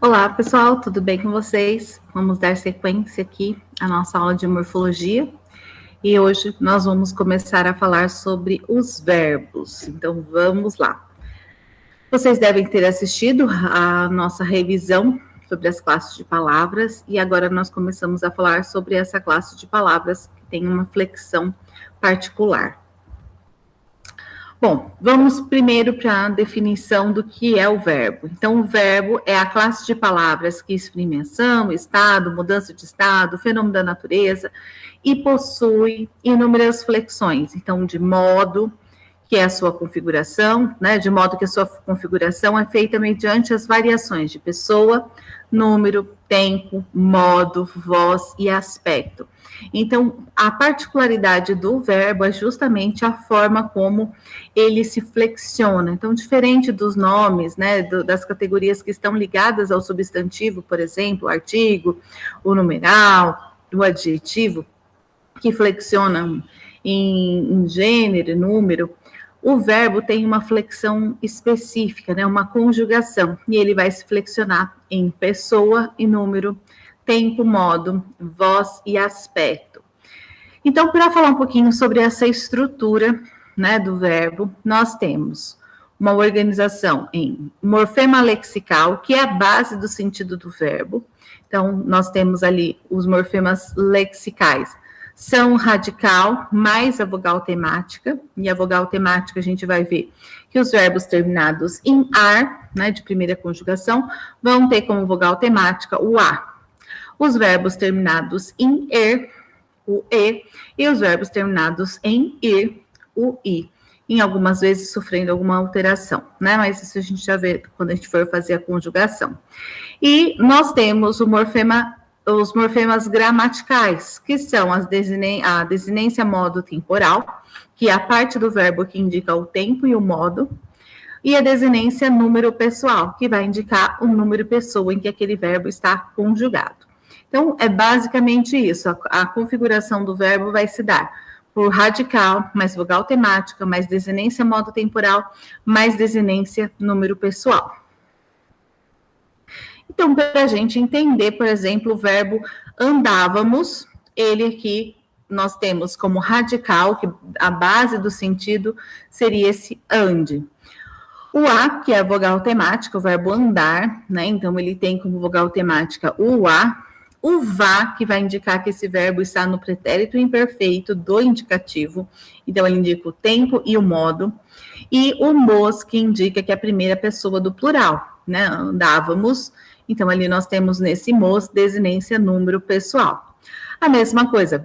Olá, pessoal, tudo bem com vocês? Vamos dar sequência aqui à nossa aula de morfologia. E hoje nós vamos começar a falar sobre os verbos. Então, vamos lá. Vocês devem ter assistido a nossa revisão sobre as classes de palavras e agora nós começamos a falar sobre essa classe de palavras que tem uma flexão particular. Bom, vamos primeiro para a definição do que é o verbo. Então, o verbo é a classe de palavras que exprime ação, estado, mudança de estado, fenômeno da natureza e possui inúmeras flexões. Então, de modo que é a sua configuração, né? De modo que a sua configuração é feita mediante as variações de pessoa, número, tempo, modo, voz e aspecto. Então, a particularidade do verbo é justamente a forma como ele se flexiona. Então, diferente dos nomes, né, das categorias que estão ligadas ao substantivo, por exemplo, o artigo, o numeral, o adjetivo, que flexionam em gênero, número, o verbo tem uma flexão específica, né, uma conjugação, e ele vai se flexionar em pessoa e número, tempo, modo, voz e aspecto. Então, para falar um pouquinho sobre essa estrutura, né, do verbo, nós temos uma organização em morfema lexical, que é a base do sentido do verbo. Então, nós temos ali os morfemas lexicais, são radical mais a vogal temática, e a vogal temática a gente vai ver que os verbos terminados em ar, né, de primeira conjugação, vão ter como vogal temática o a. Os verbos terminados em er, o e, e os verbos terminados em ir, o i, em algumas vezes sofrendo alguma alteração, né, mas isso a gente já vê quando a gente for fazer a conjugação. E nós temos os morfemas gramaticais, que são a desinência modo temporal, que é a parte do verbo que indica o tempo e o modo, e a desinência número pessoal, que vai indicar o número pessoa em que aquele verbo está conjugado. Então, é basicamente isso, a configuração do verbo vai se dar por radical, mais vogal temática, mais desinência modo temporal, mais desinência número pessoal. Então, para a gente entender, por exemplo, o verbo andávamos, ele aqui nós temos como radical, que a base do sentido seria esse ande. O a, que é a vogal temática, o verbo andar, né? Então, ele tem como vogal temática o a. O vá, que vai indicar que esse verbo está no pretérito imperfeito do indicativo. Então, ele indica o tempo e o modo. E o mos, que indica que é a primeira pessoa do plural, né? Andávamos. Então, ali nós temos nesse mos desinência número pessoal. A mesma coisa,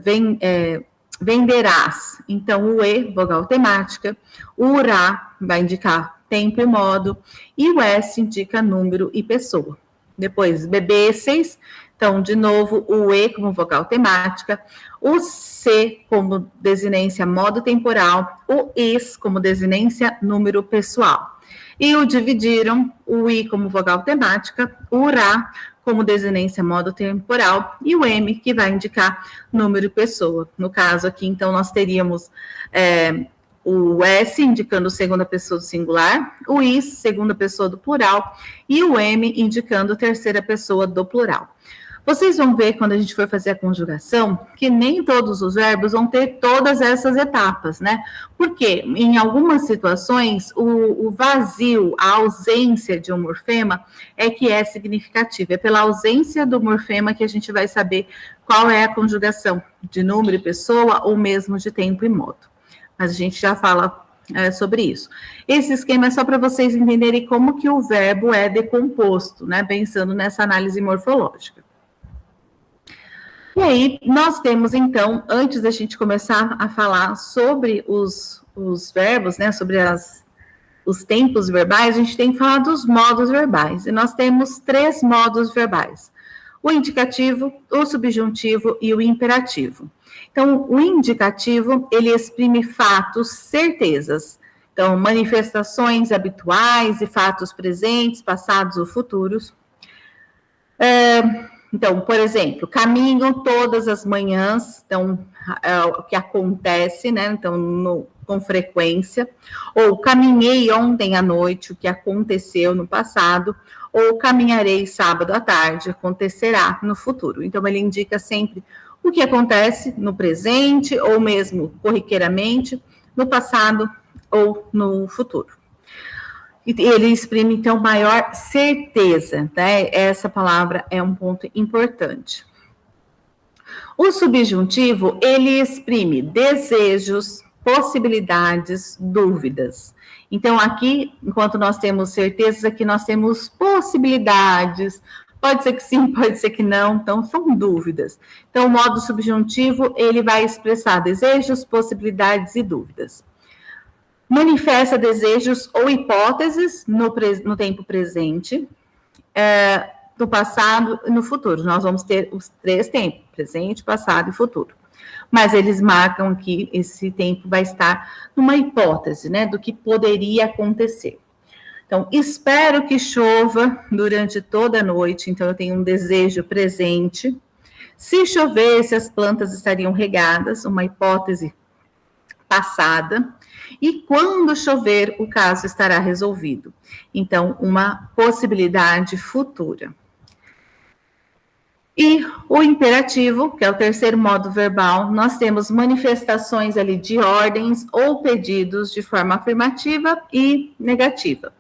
venderás. Então, o e, vogal temática. O urá vai indicar tempo e modo. E o s indica número e pessoa. Depois, bebesseis. Então, de novo, o e como vogal temática, o c como desinência modo temporal, o is como desinência número pessoal. E o dividiram, o i como vogal temática, o urá como desinência modo temporal e o m que vai indicar número pessoa. No caso aqui, então, nós teríamos o S indicando segunda pessoa do singular, o is, segunda pessoa do plural, e o M indicando terceira pessoa do plural. Vocês vão ver, quando a gente for fazer a conjugação, que nem todos os verbos vão ter todas essas etapas, né? Porque, em algumas situações, o vazio, a ausência de um morfema é que é significativo. É pela ausência do morfema que a gente vai saber qual é a conjugação de número e pessoa, ou mesmo de tempo e modo. Mas a gente já fala sobre isso. Esse esquema é só para vocês entenderem como que o verbo é decomposto, né? Pensando nessa análise morfológica. E aí, nós temos, então, antes da gente começar a falar sobre os verbos, né, sobre os tempos verbais, a gente tem que falar dos modos verbais. E nós temos 3 modos verbais: o indicativo, o subjuntivo e o imperativo. Então, o indicativo, ele exprime fatos, certezas. Então, manifestações habituais e fatos presentes, passados ou futuros. Então, por exemplo, caminho todas as manhãs, então, é o que acontece, né? Então, com frequência. Ou caminhei ontem à noite, o que aconteceu no passado. Ou caminharei sábado à tarde, acontecerá no futuro. Então, ele indica sempre o que acontece no presente, ou mesmo corriqueiramente, no passado ou no futuro. E ele exprime, então, maior certeza, né? Essa palavra é um ponto importante. O subjuntivo, ele exprime desejos, possibilidades, dúvidas. Então, aqui, enquanto nós temos certezas, aqui nós temos possibilidades, pode ser que sim, pode ser que não, então são dúvidas. Então, o modo subjuntivo, ele vai expressar desejos, possibilidades e dúvidas. Manifesta desejos ou hipóteses no tempo presente, no passado e no futuro. Nós vamos ter os 3 tempos, presente, passado e futuro. Mas eles marcam que esse tempo vai estar numa hipótese, né, do que poderia acontecer. Então, espero que chova durante toda a noite, então eu tenho um desejo presente. Se chovesse, as plantas estariam regadas, uma hipótese passada. E quando chover, o caso estará resolvido. Então, uma possibilidade futura. E o imperativo, que é o terceiro modo verbal, nós temos manifestações ali de ordens ou pedidos de forma afirmativa e negativa.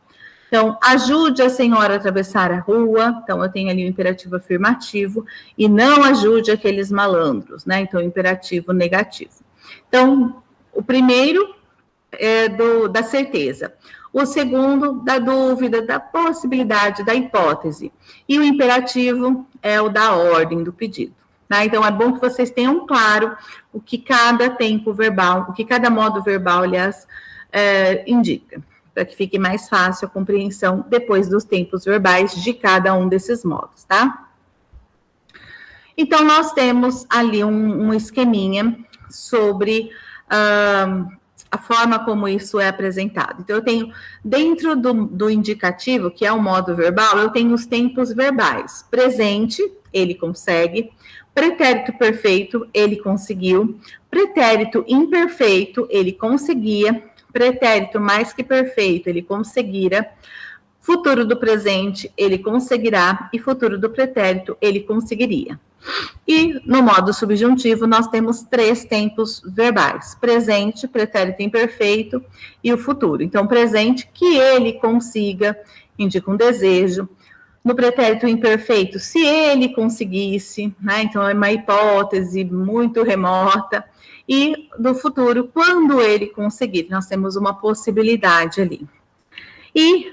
Então, ajude a senhora a atravessar a rua, então eu tenho ali o imperativo afirmativo, e não ajude aqueles malandros, né? Então, imperativo negativo. Então, o primeiro é da certeza, o segundo da dúvida, da possibilidade, da hipótese, e o imperativo é o da ordem, do pedido. Tá? Então, é bom que vocês tenham claro o que cada tempo verbal, o que cada modo verbal, aliás, indica, para que fique mais fácil a compreensão depois dos tempos verbais de cada um desses modos, tá? Então, nós temos ali um esqueminha sobre a forma como isso é apresentado. Então, eu tenho, dentro do indicativo, que é o modo verbal, eu tenho os tempos verbais. Presente, ele consegue. Pretérito perfeito, ele conseguiu. Pretérito imperfeito, ele conseguia. Pretérito mais que perfeito, ele conseguira. Futuro do presente, ele conseguirá. E futuro do pretérito, ele conseguiria. E no modo subjuntivo, nós temos 3 tempos verbais: presente, pretérito imperfeito e o futuro. Então, presente, que ele consiga, indica um desejo. No pretérito imperfeito, se ele conseguisse, né? Então, é uma hipótese muito remota. E do futuro, quando ele conseguir, nós temos uma possibilidade ali. E,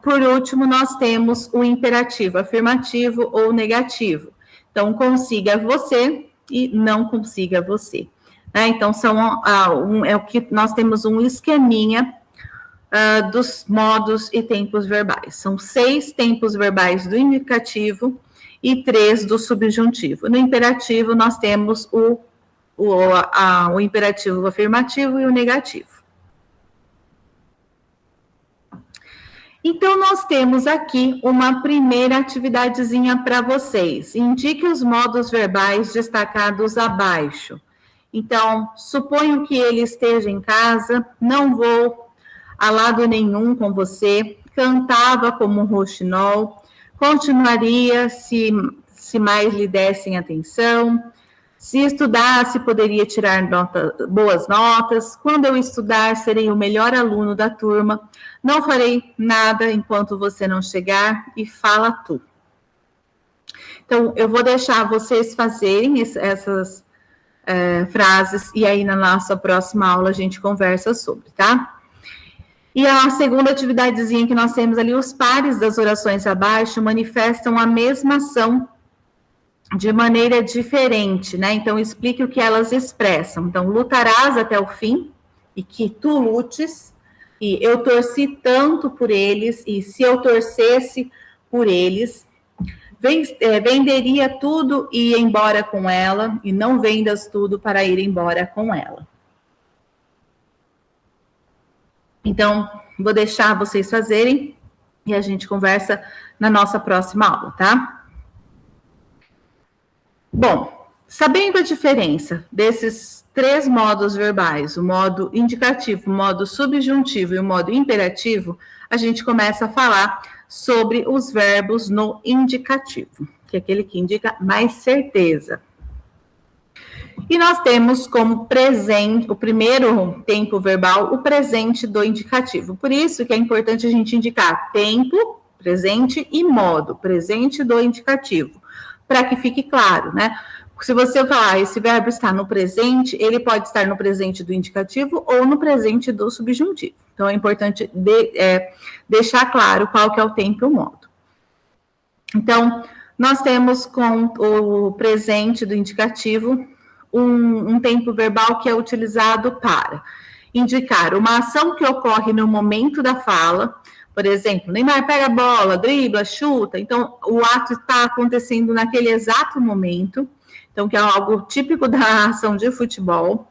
por último, nós temos o imperativo afirmativo ou negativo. Então, consiga você e não consiga você. Né? Então, é o que nós temos um esqueminha dos modos e tempos verbais. São 6 tempos verbais do indicativo e 3 do subjuntivo. No imperativo, nós temos o imperativo afirmativo e o negativo. Então, nós temos aqui uma primeira atividadezinha para vocês. Indique os modos verbais destacados abaixo. Então, suponho que ele esteja em casa, não vou a lado nenhum com você, cantava como um rouxinol, continuaria se mais lhe dessem atenção, se estudasse, poderia tirar boas notas. Quando eu estudar, serei o melhor aluno da turma. Não farei nada enquanto você não chegar e fala tu. Então, eu vou deixar vocês fazerem essas frases e aí na nossa próxima aula a gente conversa sobre, tá? E a segunda atividadezinha que nós temos ali, os pares das orações abaixo manifestam a mesma ação de maneira diferente, né? Então, explique o que elas expressam. Então, lutarás até o fim, e que tu lutes, e eu torci tanto por eles, e se eu torcesse por eles, venderia tudo e ir embora com ela, e não vendas tudo para ir embora com ela. Então, vou deixar vocês fazerem, e a gente conversa na nossa próxima aula, tá? Bom, sabendo a diferença desses 3 modos verbais, o modo indicativo, o modo subjuntivo e o modo imperativo, a gente começa a falar sobre os verbos no indicativo, que é aquele que indica mais certeza. E nós temos como presente, o primeiro tempo verbal, o presente do indicativo. Por isso que é importante a gente indicar tempo, presente e modo, presente do indicativo, para que fique claro, né? Se você falar, esse verbo está no presente, ele pode estar no presente do indicativo ou no presente do subjuntivo. Então, é importante deixar claro qual que é o tempo e o modo. Então, nós temos com o presente do indicativo um tempo verbal que é utilizado para indicar uma ação que ocorre no momento da fala. Por exemplo, Neymar pega a bola, dribla, chuta. Então, o ato está acontecendo naquele exato momento. Então, que é algo típico da ação de futebol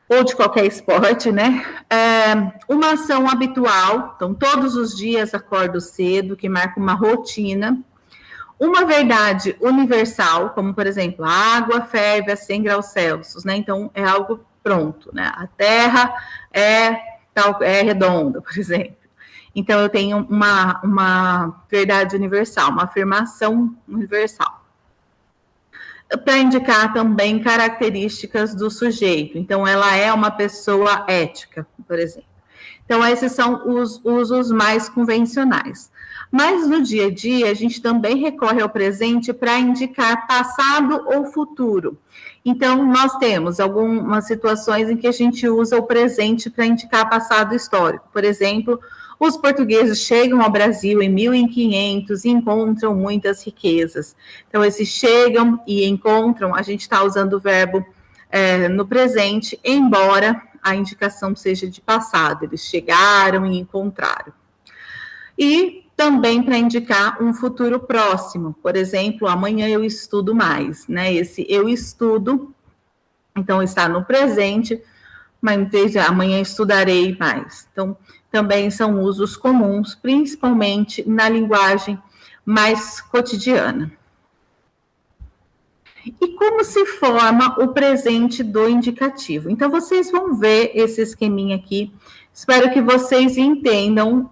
ou de qualquer esporte, né? Uma ação habitual. Então, todos os dias acordo cedo, que marca uma rotina. Uma verdade universal, como, por exemplo, a água ferve a 100 graus Celsius, né? Então, é algo pronto, né? A Terra é redonda, por exemplo. Então, eu tenho uma verdade universal, uma afirmação universal. Para indicar também características do sujeito. Então, ela é uma pessoa ética, por exemplo. Então, esses são os usos mais convencionais. Mas no dia a dia, a gente também recorre ao presente para indicar passado ou futuro. Então, nós temos algumas situações em que a gente usa o presente para indicar passado histórico. Por exemplo, os portugueses chegam ao Brasil em 1500 e encontram muitas riquezas. Então, esses chegam e encontram, a gente está usando o verbo no presente, embora a indicação seja de passado. Eles chegaram e encontraram. E também para indicar um futuro próximo. Por exemplo, amanhã eu estudo mais, né? Esse eu estudo, então está no presente, mas amanhã estudarei mais. Então, também são usos comuns, principalmente na linguagem mais cotidiana. E como se forma o presente do indicativo? Então, vocês vão ver esse esqueminha aqui. Espero que vocês entendam,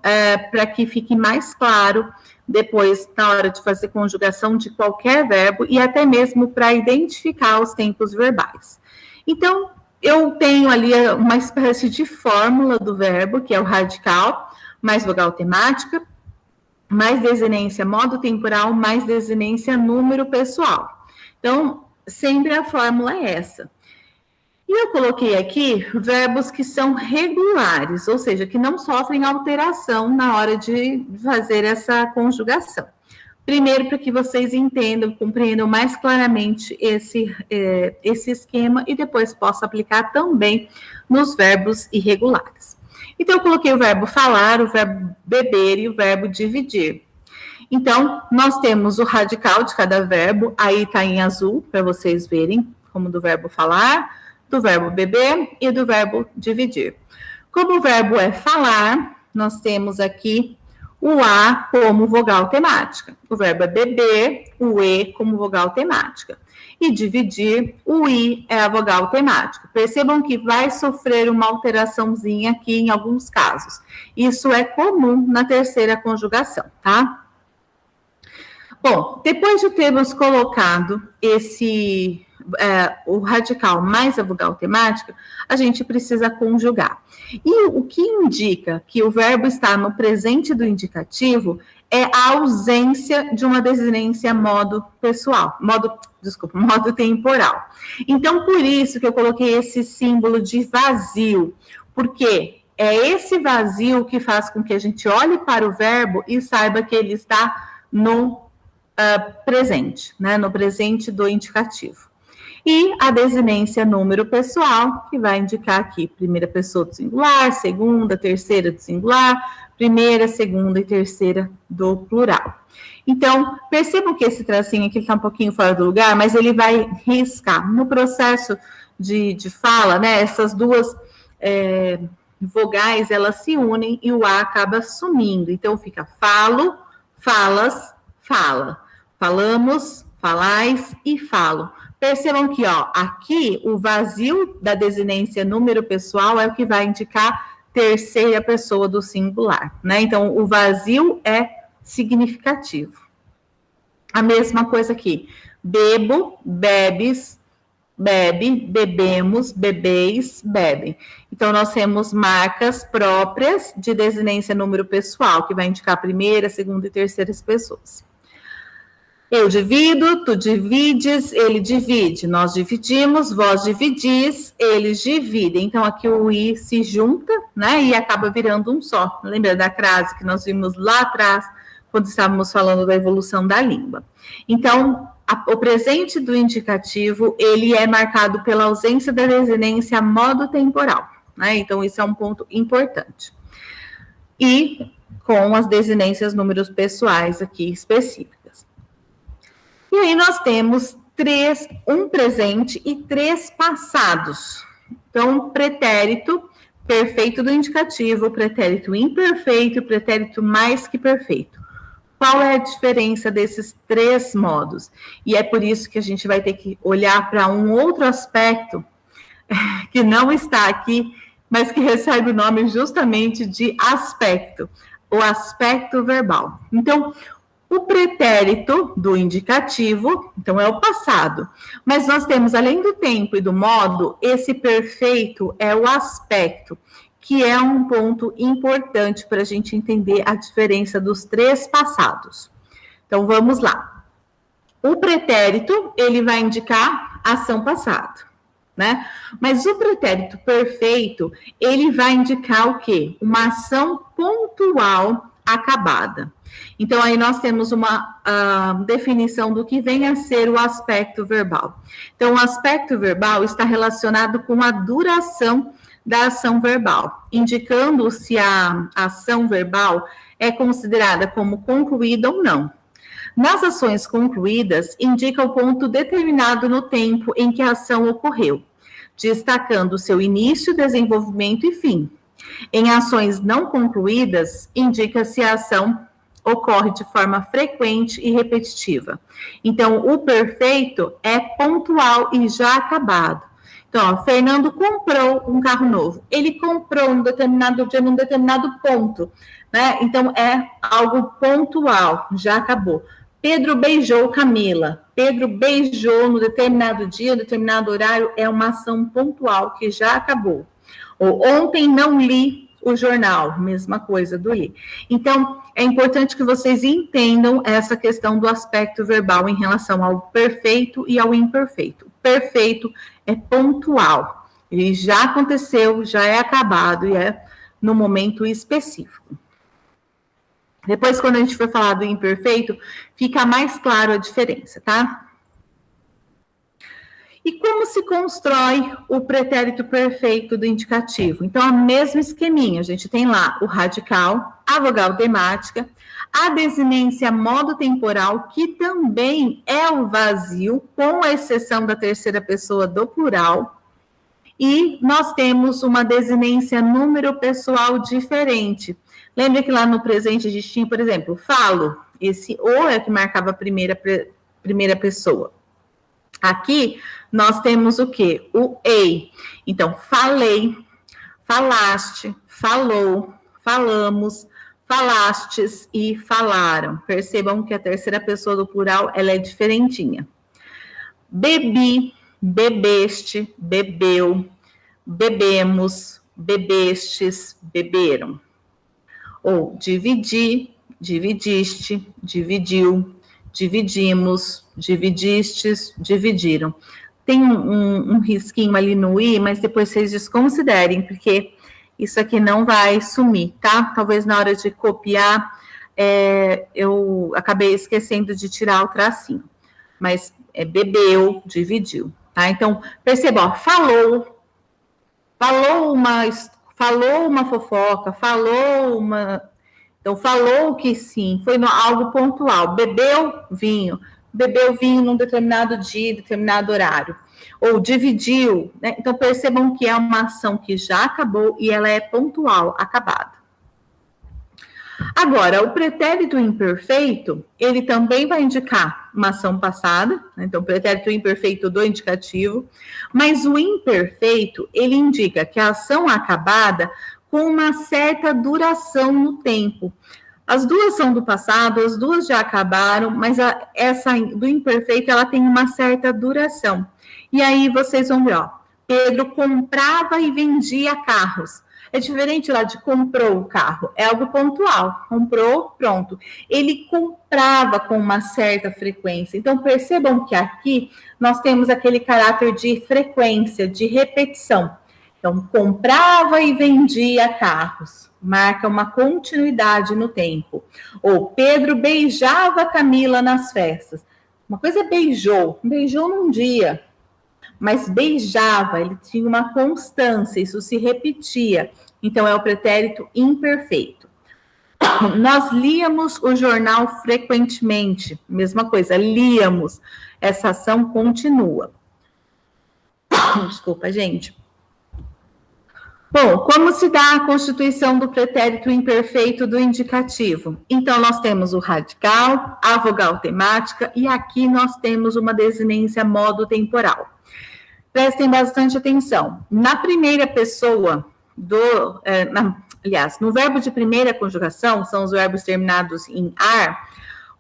para que fique mais claro depois, na hora de fazer conjugação de qualquer verbo, e até mesmo para identificar os tempos verbais. Então, eu tenho ali uma espécie de fórmula do verbo, que é o radical, mais vogal temática, mais desinência modo temporal, mais desinência número pessoal. Então, sempre a fórmula é essa. E eu coloquei aqui verbos que são regulares, ou seja, que não sofrem alteração na hora de fazer essa conjugação. Primeiro, para que vocês entendam, compreendam mais claramente esse esquema e depois possa aplicar também nos verbos irregulares. Então, eu coloquei o verbo falar, o verbo beber e o verbo dividir. Então, nós temos o radical de cada verbo, aí está em azul, para vocês verem, como do verbo falar, do verbo beber e do verbo dividir. Como o verbo é falar, nós temos aqui o A como vogal temática. O verbo é beber, o E como vogal temática. E dividir, o I é a vogal temática. Percebam que vai sofrer uma alteraçãozinha aqui em alguns casos. Isso é comum na terceira conjugação, tá? Bom, depois de termos colocado o radical mais a vogal temática, a gente precisa conjugar. E o que indica que o verbo está no presente do indicativo é a ausência de uma desinência modo temporal. Então, por isso que eu coloquei esse símbolo de vazio, porque é esse vazio que faz com que a gente olhe para o verbo e saiba que ele está no presente, né, no presente do indicativo. E a desinência número pessoal, que vai indicar aqui primeira pessoa do singular, segunda, terceira do singular, primeira, segunda e terceira do plural. Então, percebam que esse tracinho aqui está um pouquinho fora do lugar, mas ele vai riscar. No processo de fala, né, essas duas vogais, elas se unem e o A acaba sumindo. Então, fica falo, falas, fala. Falamos, falais e falo. Percebam que, ó, aqui o vazio da desinência número pessoal é o que vai indicar terceira pessoa do singular, né? Então, o vazio é significativo. A mesma coisa aqui. Bebo, bebes, bebe, bebemos, bebeis, bebem. Então, nós temos marcas próprias de desinência número pessoal, que vai indicar primeira, segunda e terceiras pessoas. Eu divido, tu divides, ele divide, nós dividimos, vós dividis, eles dividem. Então, aqui o i se junta, né, e acaba virando um só. Lembra da crase que nós vimos lá atrás, quando estávamos falando da evolução da língua. Então, o presente do indicativo, ele é marcado pela ausência da desinência modo temporal, né? Então, isso é um ponto importante. E com as desinências números pessoais aqui específicas. E aí nós temos um presente e 3 passados. Então, pretérito perfeito do indicativo, pretérito imperfeito e pretérito mais que perfeito. Qual é a diferença desses 3 modos? E é por isso que a gente vai ter que olhar para um outro aspecto que não está aqui, mas que recebe o nome justamente de aspecto, o aspecto verbal. Então, o pretérito do indicativo, então é o passado, mas nós temos, além do tempo e do modo, esse perfeito é o aspecto, que é um ponto importante para a gente entender a diferença dos 3 passados. Então, vamos lá. O pretérito, ele vai indicar ação passada, né? Mas o pretérito perfeito, ele vai indicar o quê? Uma ação pontual acabada. Então, aí nós temos uma definição do que vem a ser o aspecto verbal. Então, o aspecto verbal está relacionado com a duração da ação verbal, indicando se a ação verbal é considerada como concluída ou não. Nas ações concluídas, indica o ponto determinado no tempo em que a ação ocorreu, destacando seu início, desenvolvimento e fim. Em ações não concluídas, indica se a ação ocorre de forma frequente e repetitiva. Então, o perfeito é pontual e já acabado. Então, ó, Fernando comprou um carro novo. Ele comprou num determinado dia, num determinado ponto, né? Então, é algo pontual, já acabou. Pedro beijou Camila. Pedro beijou no determinado dia, no determinado horário, é uma ação pontual que já acabou. Ou ontem não li o jornal, mesma coisa do li. Então, é importante que vocês entendam essa questão do aspecto verbal em relação ao perfeito e ao imperfeito. O perfeito é pontual, ele já aconteceu, já é acabado e é no momento específico. Depois, quando a gente for falar do imperfeito, fica mais claro a diferença, tá? E como se constrói o pretérito perfeito do indicativo? Então, a mesma esqueminha, a gente tem lá o radical, a vogal temática, a desinência modo temporal, que também é o vazio, com exceção da terceira pessoa do plural, e nós temos uma desinência número pessoal diferente. Lembra que lá no presente a gente tinha, por exemplo, falo, esse o é que marcava a primeira pessoa. Aqui, nós temos o quê? O ei. Então, falei, falaste, falou, falamos, falastes e falaram. Percebam que a terceira pessoa do plural, ela é diferentinha. Bebi, bebeste, bebeu, bebemos, bebestes, beberam. Ou dividi, dividiste, dividiu, dividimos, dividistes, dividiram. Tem um risquinho ali no i, mas depois vocês desconsiderem, porque isso aqui não vai sumir, tá? Talvez na hora de copiar, eu acabei esquecendo de tirar o tracinho. Mas bebeu, dividiu, tá? Então, perceba, ó, falou uma fofoca, então, falou que sim, foi algo pontual. Bebeu vinho num determinado dia, determinado horário. Ou dividiu, né? Então, percebam que é uma ação que já acabou e ela é pontual, acabada. Agora, o pretérito imperfeito, ele também vai indicar uma ação passada, né? Então, o pretérito imperfeito do indicativo, mas o imperfeito, ele indica que a ação acabada com uma certa duração no tempo. As duas são do passado, as duas já acabaram, mas essa do imperfeito, ela tem uma certa duração. E aí vocês vão ver, ó, Pedro comprava e vendia carros. É diferente lá de comprou o carro, é algo pontual, comprou, pronto. Ele comprava com uma certa frequência. Então, percebam que aqui nós temos aquele caráter de frequência, de repetição. Então, comprava e vendia carros, marca uma continuidade no tempo. Ou Pedro beijava Camila nas festas. Uma coisa é beijou num dia, mas beijava, ele tinha uma constância, isso se repetia. Então, é o pretérito imperfeito. Nós líamos o jornal frequentemente, mesma coisa, líamos, essa ação continua. Desculpa, gente. Bom, como se dá a constituição do pretérito imperfeito do indicativo? Então, nós temos o radical, a vogal temática, e aqui nós temos uma desinência modo temporal. Prestem bastante atenção. Na primeira pessoa no verbo de primeira conjugação, são os verbos terminados em ar,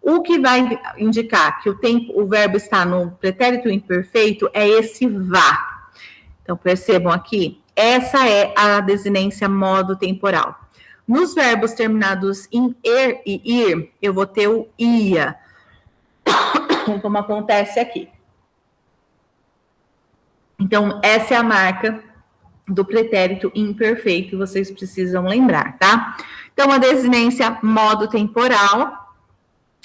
o que vai indicar que o verbo está no pretérito imperfeito é esse vá. Então, percebam aqui, essa é a desinência modo temporal. Nos verbos terminados em er e ir, eu vou ter o ia, como acontece aqui. Então, essa é a marca do pretérito imperfeito que vocês precisam lembrar, tá? Então, a desinência modo temporal,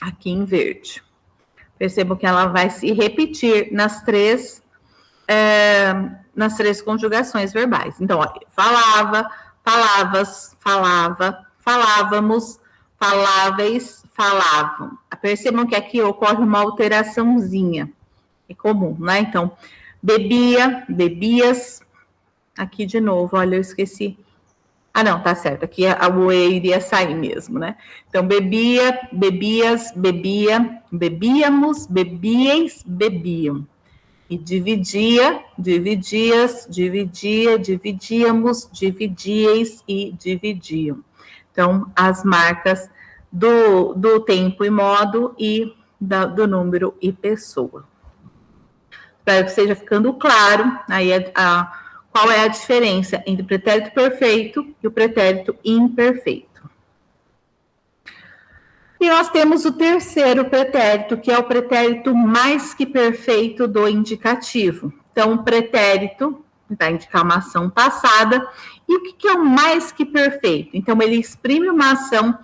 aqui em verde. Percebam que ela vai se repetir nas três conjugações verbais. Então, ó, falava, palavas, falava, falávamos, faláveis, falavam. Percebam que aqui ocorre uma alteraçãozinha. É comum, né? Então, bebia, bebias. Aqui de novo, olha, eu esqueci. Ah, não, tá certo. Aqui o E iria sair mesmo, né? Então, bebia, bebias, bebia, bebíamos, bebieis, bebiam. E dividia, dividias, dividia, dividíamos, dividieis e dividiam. Então, as marcas do tempo e modo e do número e pessoa. Espero que esteja ficando claro aí qual é a diferença entre o pretérito perfeito e o pretérito imperfeito. E nós temos o terceiro pretérito, que é o pretérito mais que perfeito do indicativo. Então, o pretérito vai indicar uma ação passada. E o que é o mais que perfeito? Então, ele exprime uma ação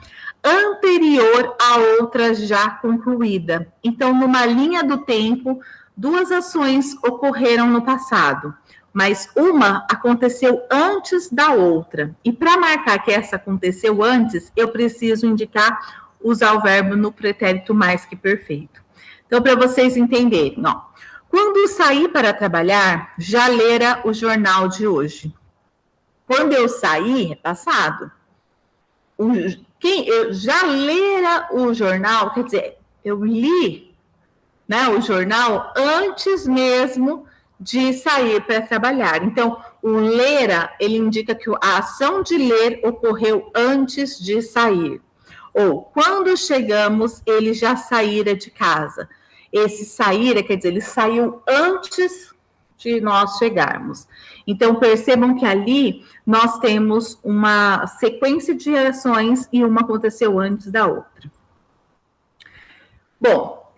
anterior a outra já concluída. Então, numa linha do tempo, duas ações ocorreram no passado, mas uma aconteceu antes da outra. E para marcar que essa aconteceu antes, eu preciso usar o verbo no pretérito mais que perfeito. Então, para vocês entenderem, ó, quando saí para trabalhar, já lera o jornal de hoje. Quando eu saí, é passado. Eu já lera o jornal, quer dizer, eu li, né, o jornal antes mesmo de sair para trabalhar. Então, o lera, ele indica que a ação de ler ocorreu antes de sair. Ou, quando chegamos, ele já saíra de casa. Esse saíra, quer dizer, ele saiu antes de nós chegarmos. Então, percebam que ali nós temos uma sequência de ações e uma aconteceu antes da outra. Bom,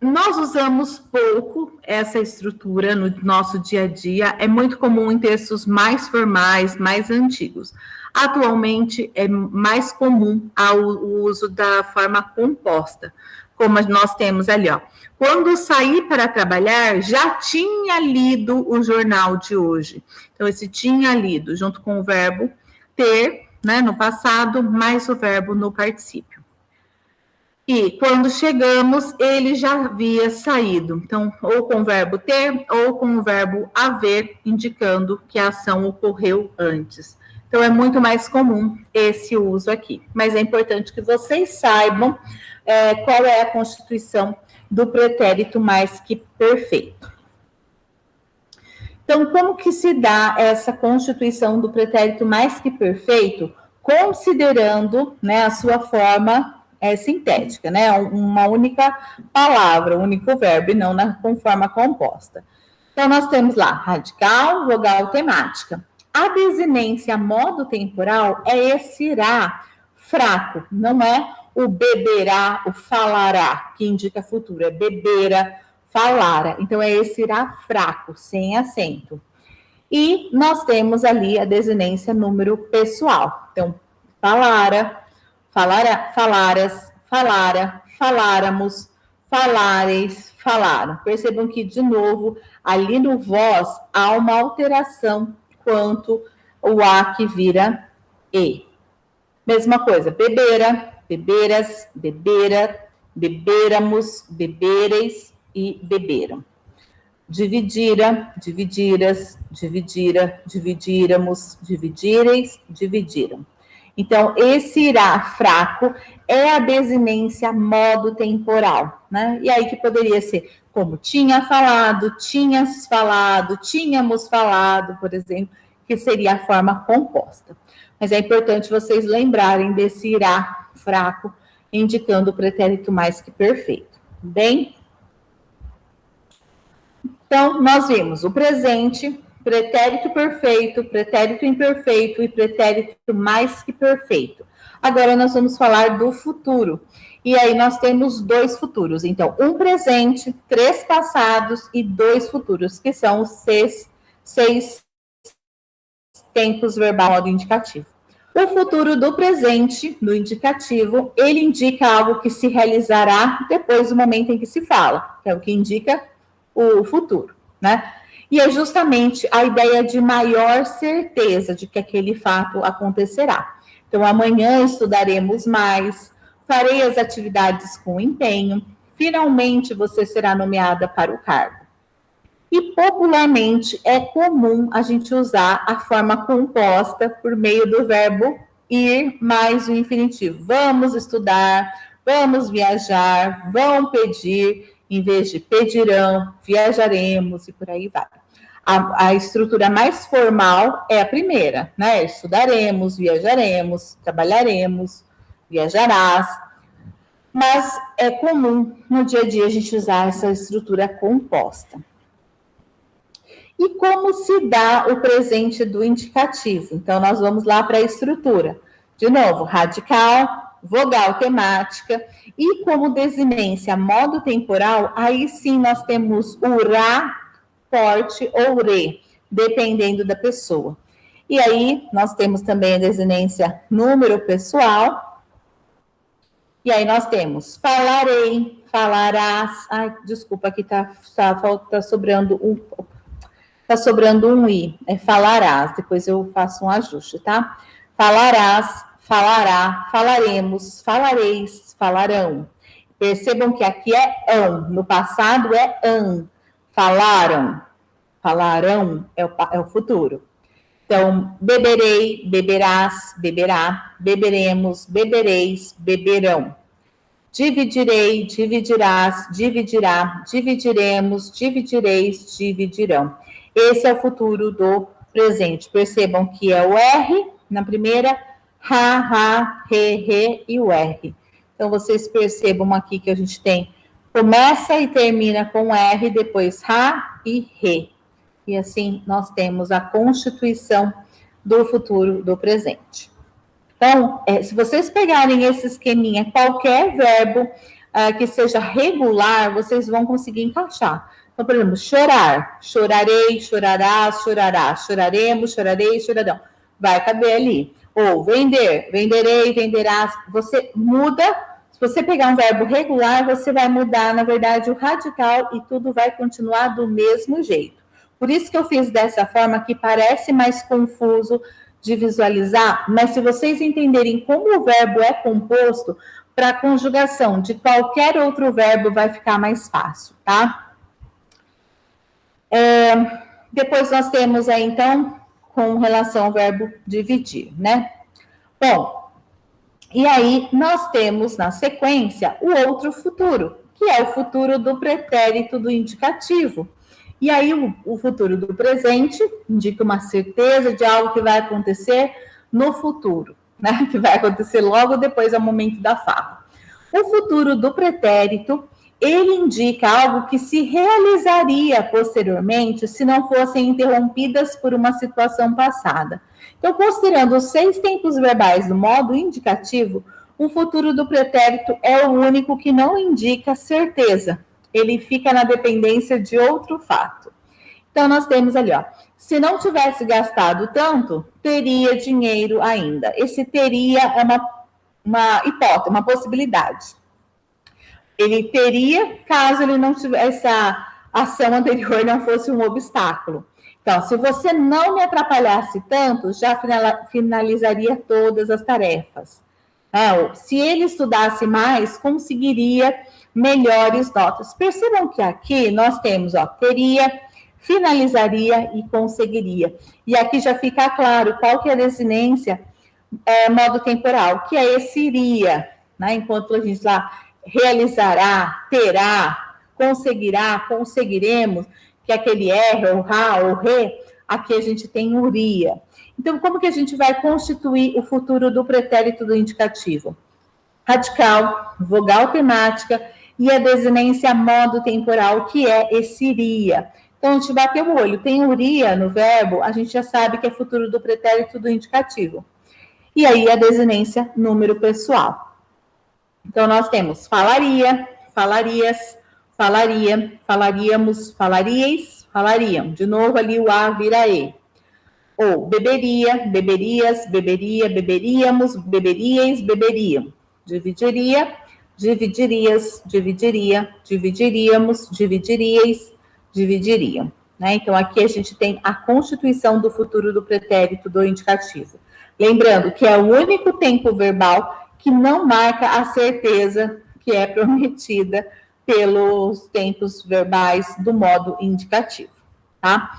nós usamos pouco essa estrutura no nosso dia a dia, é muito comum em textos mais formais, mais antigos. Atualmente, é mais comum o uso da forma composta, como nós temos ali, ó. Quando saí para trabalhar, já tinha lido o jornal de hoje. Então, esse tinha lido, junto com o verbo ter, né, no passado, mais o verbo no particípio. E quando chegamos, ele já havia saído. Então, ou com o verbo ter, ou com o verbo haver, indicando que a ação ocorreu antes. Então, é muito mais comum esse uso aqui. Mas é importante que vocês saibam qual é a constituição do pretérito mais que perfeito. Então, como que se dá essa constituição do pretérito mais que perfeito, considerando, né, a sua forma sintética, né, uma única palavra, um único verbo, e não com forma composta. Então, nós temos lá radical, vogal, temática. A desinência modo temporal é esse irá fraco, não é o beberá, o falará, que indica futuro, é bebera, falara. Então, é esse irá fraco, sem acento. E nós temos ali a desinência número pessoal. Então, falara, falaras, falara, faláramos, falareis, falaram. Percebam que, de novo, ali no voz há uma alteração quanto o A que vira E. Mesma coisa, bebera, beberas, bebera, beberamos, bebereis e beberam. Dividira, dividiras, dividira, dividíramos, dividireis, dividiram. Então, esse irá fraco é a desinência modo temporal, né? E aí que poderia ser como tinha falado, tinhas falado, tínhamos falado, por exemplo, que seria a forma composta. Mas é importante vocês lembrarem desse irá fraco, indicando o pretérito mais que perfeito. Bem? Então, nós vimos o presente, pretérito perfeito, pretérito imperfeito e pretérito mais que perfeito. Agora nós vamos falar do futuro. E aí nós temos 2 futuros. Então, um presente, 3 passados e 2 futuros, que são os 6 tempos verbal modo indicativo. O futuro do presente, no indicativo, ele indica algo que se realizará depois do momento em que se fala, que é o que indica o futuro, né? E é justamente a ideia de maior certeza de que aquele fato acontecerá. Então, amanhã estudaremos mais, farei as atividades com empenho, finalmente você será nomeada para o cargo. E popularmente é comum a gente usar a forma composta por meio do verbo ir mais o infinitivo. Vamos estudar, vamos viajar, vão pedir, em vez de pedirão, viajaremos e por aí vai. A estrutura mais formal é a primeira, né? Estudaremos, viajaremos, trabalharemos, viajarás. Mas é comum no dia a dia a gente usar essa estrutura composta. E como se dá o presente do indicativo? Então, nós vamos lá para a estrutura. De novo, radical, vogal temática, e como desinência modo temporal, aí sim nós temos o ra, forte ou re, dependendo da pessoa. E aí nós temos também a desinência número pessoal, e aí nós temos falarei, falarás, ai, desculpa, aqui tá sobrando um i, é falarás, depois eu faço um ajuste, tá? Falarás, falará, falaremos, falareis, falarão. Percebam que aqui é ão, no passado é an, falaram, falarão é o futuro. Então, beberei, beberás, beberá, beberemos, bebereis, beberão. Dividirei, dividirás, dividirá, dividiremos, dividireis, dividirão. Esse é o futuro do presente. Percebam que é o R na primeira, ha, re e o R. Então, vocês percebam aqui que a gente tem, começa e termina com R, depois ha e re. E assim, nós temos a constituição do futuro do presente. Então, se vocês pegarem esse esqueminha, qualquer verbo que seja regular, vocês vão conseguir encaixar. Então, por exemplo, chorar, chorarei, chorarás, chorará, choraremos, chorarei, chorarão. Vai caber ali. Ou vender, venderei, venderás. Você muda, se você pegar um verbo regular, você vai mudar, na verdade, o radical e tudo vai continuar do mesmo jeito. Por isso que eu fiz dessa forma, que parece mais confuso de visualizar, mas se vocês entenderem como o verbo é composto, para a conjugação de qualquer outro verbo vai ficar mais fácil, tá? Depois nós temos aí, então, com relação ao verbo dividir, né? Bom, e aí nós temos na sequência o outro futuro, que é o futuro do pretérito do indicativo. E aí o futuro do presente indica uma certeza de algo que vai acontecer no futuro, né? Que vai acontecer logo depois ao momento da fala. O futuro do pretérito, ele indica algo que se realizaria posteriormente se não fossem interrompidas por uma situação passada. Então, considerando os 6 tempos verbais do modo indicativo, o futuro do pretérito é o único que não indica certeza. Ele fica na dependência de outro fato. Então, nós temos ali, ó, se não tivesse gastado tanto, teria dinheiro ainda. Esse teria é uma hipótese, uma possibilidade. Ele teria, caso ele não tivesse, essa ação anterior não fosse um obstáculo. Então, se você não me atrapalhasse tanto, já finalizaria todas as tarefas. Se ele estudasse mais, conseguiria melhores notas. Percebam que aqui nós temos, ó, teria, finalizaria e conseguiria. E aqui já fica claro qual que é a desinência modo temporal, que é esse iria, né? Enquanto a gente lá realizará, terá, conseguirá, conseguiremos, que é aquele R, ou Rá, ou Re, aqui a gente tem uria. Então, como que a gente vai constituir o futuro do pretérito do indicativo? Radical, vogal temática e a desinência modo temporal, que é esse iria. Então, a gente bateu o olho, tem uria no verbo, a gente já sabe que é futuro do pretérito do indicativo. E aí, a desinência número pessoal. Então, nós temos falaria, falarias, falaria, falaríamos, falaríeis, falariam. De novo, ali o A vira E. Ou beberia, beberias, beberia, beberíamos, beberíeis, beberiam. Dividiria, dividirias, dividiria, dividiríamos, dividiríeis, dividiriam. Né? Então, aqui a gente tem a constituição do futuro do pretérito do indicativo. Lembrando que é o único tempo verbal que não marca a certeza que é prometida pelos tempos verbais do modo indicativo, tá?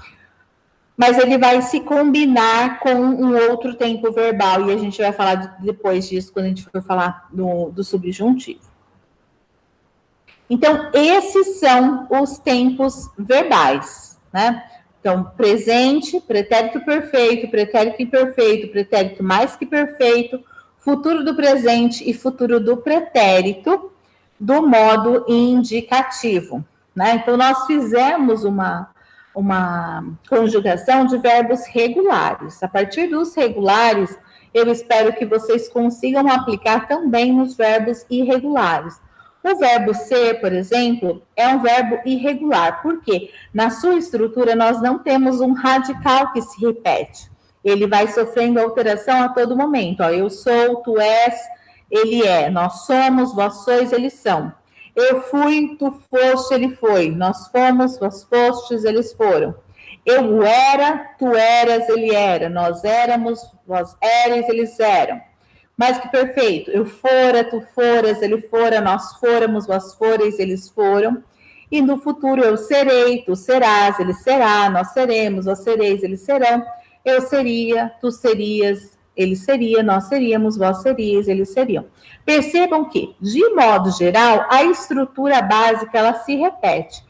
Mas ele vai se combinar com um outro tempo verbal, e a gente vai falar depois disso, quando a gente for falar do subjuntivo. Então, esses são os tempos verbais, né? Então, presente, pretérito perfeito, pretérito imperfeito, pretérito mais que perfeito, futuro do presente e futuro do pretérito do modo indicativo, né? Então, nós fizemos uma conjugação de verbos regulares. A partir dos regulares, eu espero que vocês consigam aplicar também nos verbos irregulares. O verbo ser, por exemplo, é um verbo irregular, porque na sua estrutura nós não temos um radical que se repete. Ele vai sofrendo alteração a todo momento. Ó, eu sou, tu és, ele é. Nós somos, vós sois, eles são. Eu fui, tu foste, ele foi. Nós fomos, vós fostes, eles foram. Eu era, tu eras, ele era. Nós éramos, vós éreis, eles eram. Mais que perfeito. Eu fora, tu foras, ele fora. Nós fôramos, vós fôreis, eles foram. E no futuro eu serei, tu serás, ele será. Nós seremos, vós sereis, eles serão. Eu seria, tu serias, ele seria. Nós seríamos, vós seríeis, eles seriam. Percebam que, de modo geral, a estrutura básica ela se repete,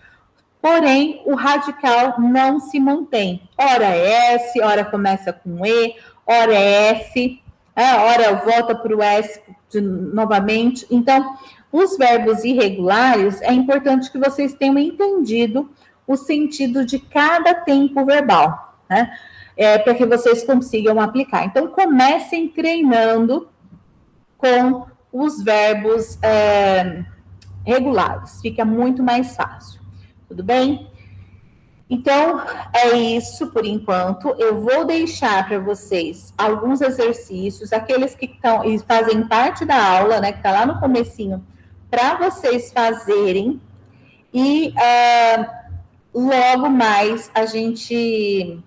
porém o radical não se mantém. Ora é S, ora começa com E, ora é F, ora volta para o S novamente. Então, os verbos irregulares, é importante que vocês tenham entendido o sentido de cada tempo verbal, né? Para que vocês consigam aplicar. Então, comecem treinando com os verbos regulares, fica muito mais fácil, tudo bem? Então, é isso por enquanto. Eu vou deixar para vocês alguns exercícios, aqueles que fazem parte da aula, né, que está lá no comecinho, para vocês fazerem, e logo mais a gente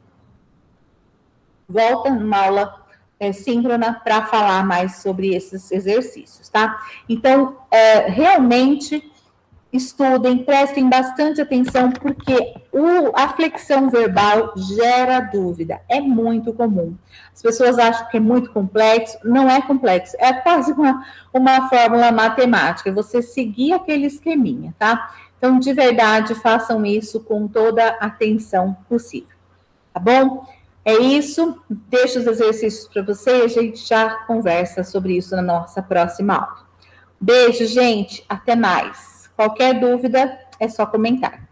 volta numa aula síncrona para falar mais sobre esses exercícios, tá? Então, realmente estudem, prestem bastante atenção, porque a flexão verbal gera dúvida, é muito comum. As pessoas acham que é muito complexo, não é complexo, é quase uma fórmula matemática, você seguir aquele esqueminha, tá? Então, de verdade, façam isso com toda a atenção possível, tá bom? É isso, deixo os exercícios para você e a gente já conversa sobre isso na nossa próxima aula. Beijo, gente, até mais. Qualquer dúvida, é só comentar.